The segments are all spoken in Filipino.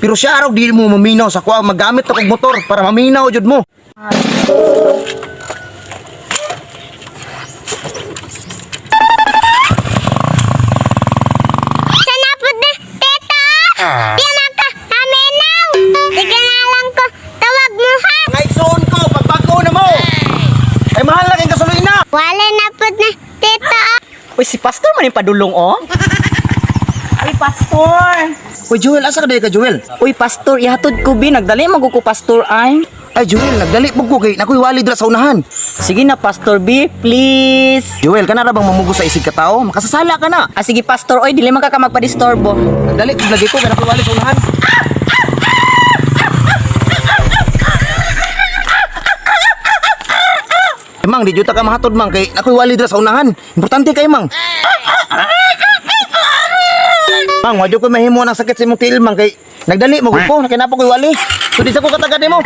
Pero siya araw di mo maminaw sa kuha magamit ako og motor para maminaw jud mo. Sana po na, teta! Di na ka, naminaw! Sige na lang ko, tawag mo ha! Ngayon ko pagbago na mo. Ay mahal na kayong gasolina. Wala na po na, teta! Uy, si Pastor man yung padulong, oh. Uy, Pastor. Uy Joel, asa ka dahil ka Joel? Uy, Pastor, ihatod ko, bi. Nagdali maguko, Pastor, ay. Ay Joel, nagdali po ko kay nakoy wali dira sa unahan. Sige na, Pastor, bi. Please. Joel, kana ra bang mamugo sa isig ka tao? Makasasala ka na. Ah, sige, Pastor. Oy, dili man ka magpadistorbo. Nagdali ko lagi ko kay nakoy wali sa unahan. Mang, di juta ka mahatod mang kay nakoy wali dira sa unahan. Importante kay mang. Mang, wadyo ko mahimo ng sakit sa imong tiil mang kay nagdali mo ko kay napo koy wali. So di sa ko katagad nimo.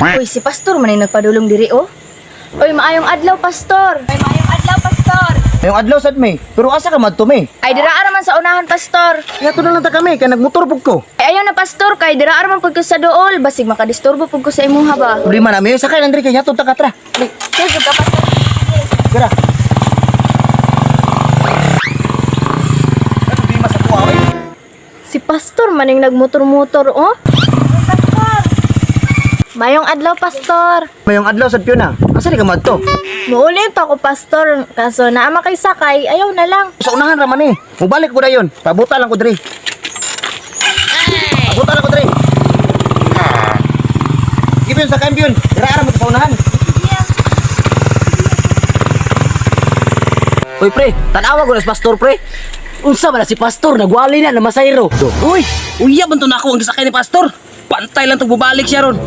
Uy, si Pastor man ay nagpadulong diri, oh. Uy, maayong adlaw, Pastor. Uy, maayong adlaw, Pastor. Yung adlaw sad me. Pero asa ka madto me? Ay, dira man sa unahan, Pastor. Yato na lang ta kami kay nagmotor pug ko. Ay, ayaw na, Pastor. Kay dira man pud ko sa dool. Basig makadisturbo pud ko sa imuha ba. Problema na mi sakay nandri kay yato ta katra. Sige ka, Pastor. Tara. Problema sa kuha oy. Si Pastor man yung nagmotor-motor, oh. Mayong adlaw, Pastor. Mayong adlaw sad pyo na. Asa di ka madto? Muulit ako, Pastor. Kaso naama kay sakay, ayaw na lang. Sa unahan ra man eh. Mubalik ko dayon. Pabuta lang ko diri. Pabuta lang ko diri. Gibyon sa kampiyon. Dira mo sa unahan. Uy, pre. Tanawa ko na si Pastor, pre. Unsa ba na si Pastor? Nagwali na, namasayro. Uy, uya man to na ako ang gisakay ni Pastor. Pantay lang to bubalik siya ron.